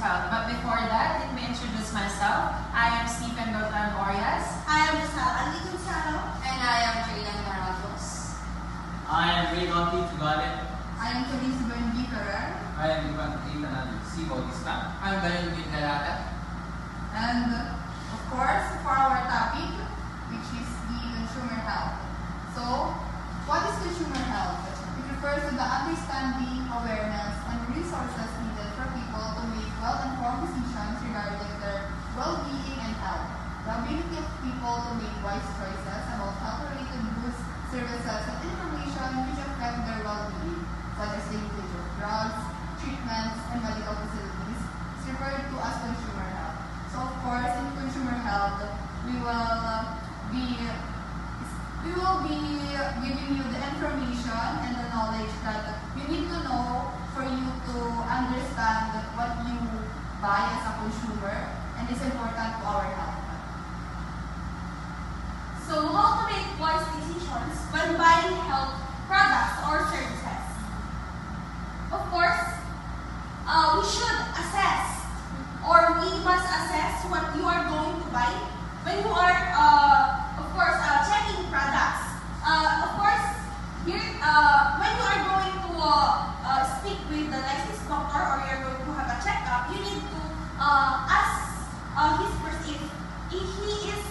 Health. But before that, let me introduce myself. I am Stephen Beltran Orias. I am Giselle Ali Gonzalo. And I am Jaylan Maragos. I am Ray Gotti Tugalit. I am Teresa Benji Ferrer. I am Ivan Itanal C. Bautista. I am Daniel Galata. And of course, for our topic, which is the consumer health. So, what is consumer health? It refers to the understanding, awareness, and resources needed for people to make well-informed decisions regarding their well-being and health. The ability of people to make wise choices about health-related goods, services, and information which affect their well-being, such as the usage of drugs, treatments, and medical facilities, is referred to as consumer health. So, of course, in consumer health, we will be giving you the information and the knowledge that you need to know for you to understand what you buy as a consumer, and it's important to our health. So, how to make wise decisions when buying health products or services? Of course, we should assess, or we must assess what you are going to buy when you are, of course, checking products. Of course, here, when you are going to speak with the licensed doctor or you are going to have a checkup, you need to ask his person if he is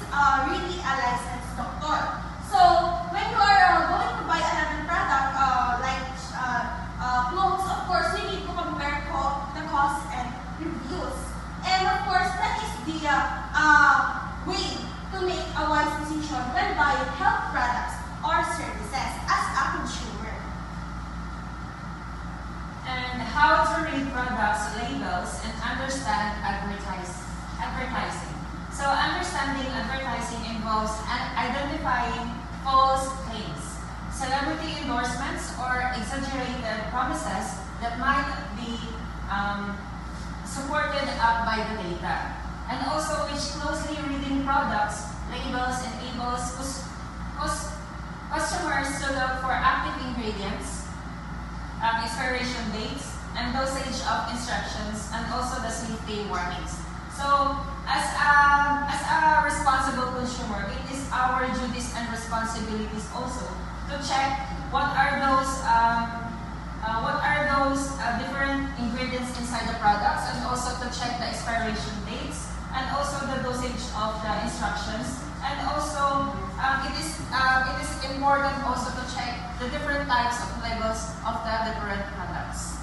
really a licensed doctor. So, when you are going to buy another product, like clothes, of course, you need to compare the cost and reviews. And of course, that is the way to make a wise decision when buying health products or services as a consumer. And how to read products, labels, and understand advertising. So understanding advertising involves identifying false claims, celebrity endorsements, or exaggerated promises that might be supported up by the data. And also which closely reading products, labels, enables customers to look for active ingredients, expiration dates, and dosage of instructions, and also the safety warnings. So, as a responsible consumer, it is our duties and responsibilities also to check what are those different ingredients inside the products, and also to check the expiration dates, and also the dosage of the instructions, and also it is important also to check the different types of labels of the different products.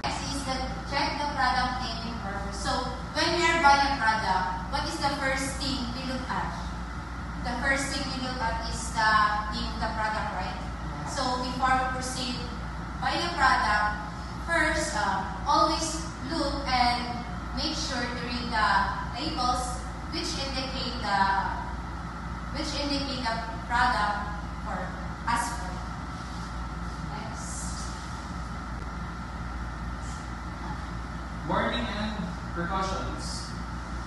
Next is that check the product name and purpose. So when we are buying a product, what is the first thing we look at? The first thing we look at is the name of the product, right? So before we proceed buying a product, first always look and make sure to read the labels which indicate the product for us. Next. Warning and precautions.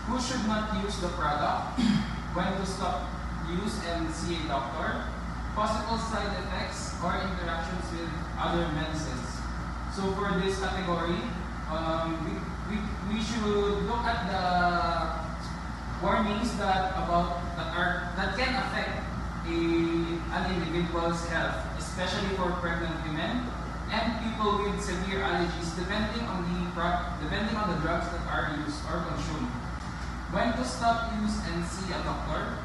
Who should not use the product? When to stop use and see a doctor? Possible side effects or interactions with other medicines. So for this category, we should look at the warnings that can affect an individual's health, especially for pregnant women and people with severe allergies, depending on the drugs that are used or consumed. When to stop use and see a doctor?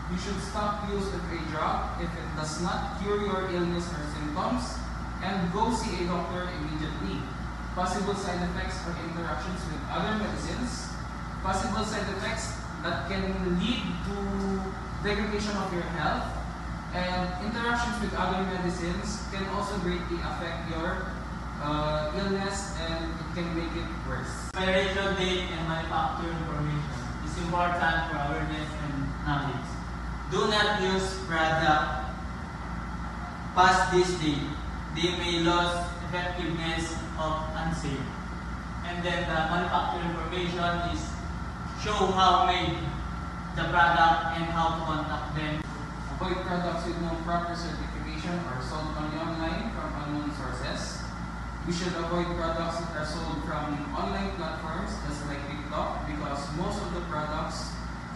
You should stop use of a drug if it does not cure your illness or symptoms, and go see a doctor immediately. Possible side effects or interactions with other medicines. Possible side effects that can lead to degradation of your health, and interactions with other medicines can also greatly affect your illness, and it can make it worse. Expiration date and manufacturer information is important for awareness and knowledge. Do not use product past this date. They may lose effectiveness of unsafe. And then the manufacturer information is show how made the product and how to contact them. Avoid products with no proper certification information are sold only online from unknown sources. We should avoid products that are sold from online platforms just like TikTok because most of the products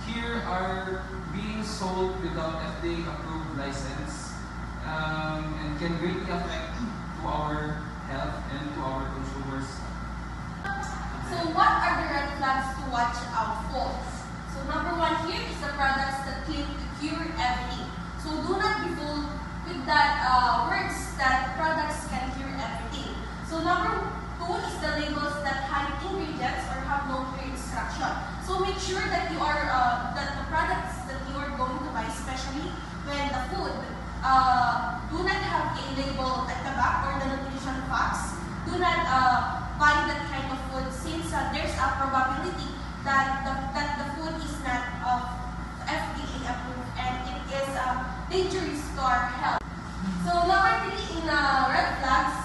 here are being sold without FDA approved license and can greatly affect to our health and to our consumers. So what are the red flags to watch out for? So number one here is the products that claim to cure everything. So do not be fooled with that words that products can cure everything. So number two is the labels that hide ingredients or have no clear instruction. So make sure that you are that the products that you are going to buy, especially when the food do not have a label at the back or the nutrition facts. Do not buy that kind of food since there's a probability that the food is not FDA approved and it is dangerous to our health. So number three in red flags,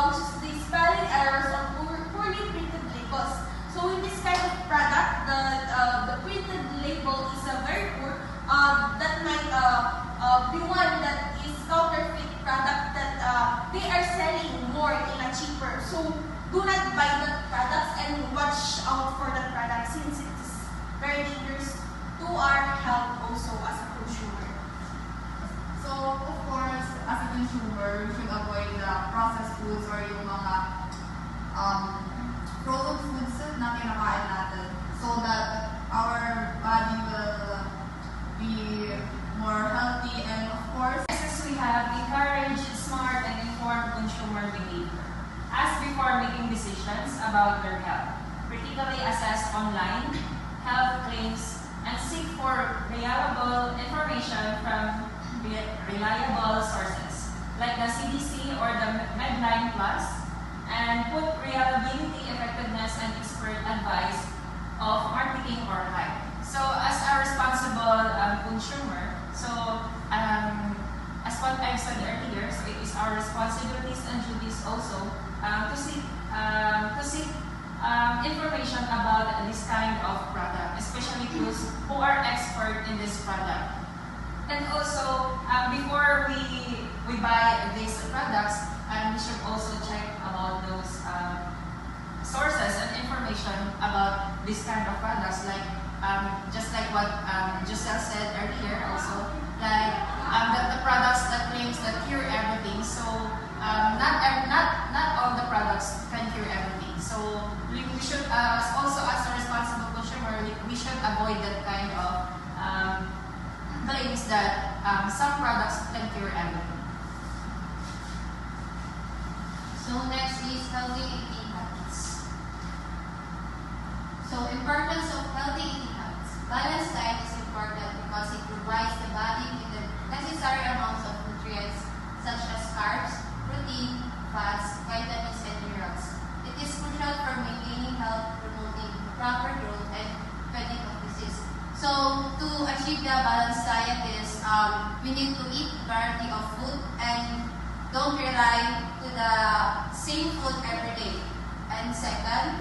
which is the spelling errors or poorly printed labels. So in this kind of product, the printed label is very poor. That might be one that is counterfeit product that they are selling more in a cheaper. So do not buy that products and watch out for that product since it is very dangerous to our health also as a consumer. So, of course, as a consumer, we should avoid the processed foods or yung mga frozen foods na kinakain natin so that our body will be more healthy and, of course, As we have encouraged smart and informed consumer behavior. Ask before making decisions about their health. Critically assess online health claims and seek for reliable information from reliable sources like the CDC or the Medline Plus, and put reliability, effectiveness, and expert advice of marketing or hype. So, as a responsible consumer, as what I've said earlier, so it is our responsibilities and duties also to seek information about this kind of product, especially those who are expert in this product. And also, before we buy these products, we should also check about those sources and information about this kind of products, like just like what Giselle said earlier, also like the products that claims that cure everything. So not all the products can cure everything. So we should also, as a responsible consumer, we should avoid that kind of claims that some products can cure everything. So next is healthy eating habits. So importance of healthy eating habits. Balanced diet is important because it provides the body with the necessary amounts of nutrients such as carbs, protein, fats, vitamins, and minerals. It is crucial for maintaining health, promoting proper growth, and preventing of disease. So to achieve the balanced diet is we need to eat variety of food and don't rely to the same food every day. And second,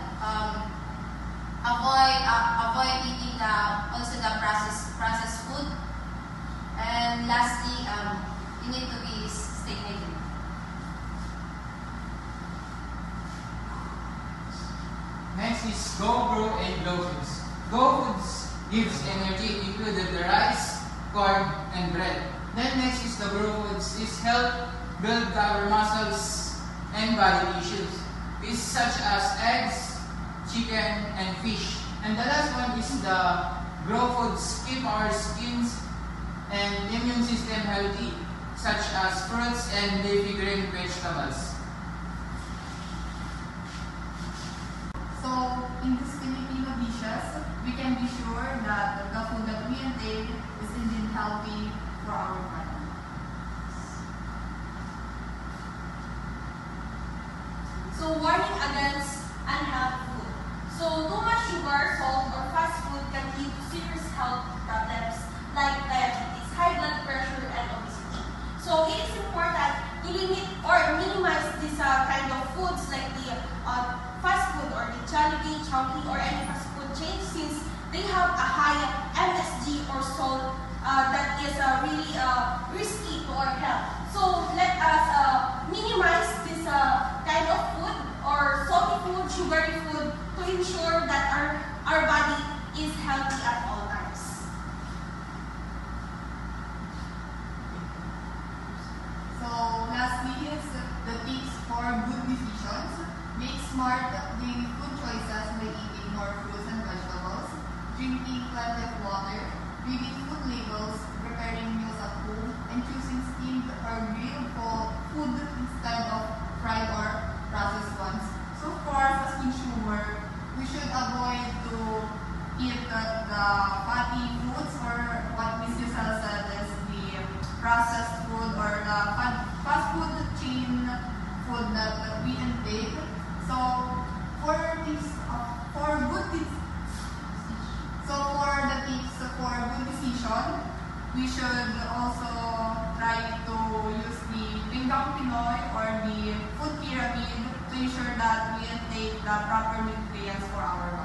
avoid eating the processed food. And lastly, you need to be stay healthy. Next is Go Grow and Glow Foods. Go Foods gives energy, included the rice, corn, and bread. Then next is the Grow Foods is help build our muscles and body tissues. Is such as eggs, chicken, and fish. And the last one is the Grow Foods keep our skins and immune system healthy, such as fruits and leafy green vegetables. so in these Filipino dishes, we can be sure that the food that we intake is indeed healthy for our body. So warning against unhealthy food. So too much sugar, salt, or fast food can lead to serious health problems like diabetes, high blood pressure, and obesity. So it is important to limit or minimize this kind of foods like the fast food or the Jollibee, Chowking, or any fast food chain since they have a high MSG or salt that is really risky to our health. So sugary food to ensure that our body is healthy at all times. So lastly is the tips for good decisions. Make smart daily food choices by eating more fruits and vegetables, drinking plenty of water, reading food labels, preparing meals at home, and choosing steamed or grilled food instead of fried or processed ones. So of course, as consumer, we should avoid to eat the fatty foods or what Ms. Giselle said is the processed food or the fast food chain food that we intake. So for tips, for good tips, so for the tips for good decision, we should also try to use the Pinggang Pinoy or the food pyramid to ensure that we intake the proper nutrients for our body.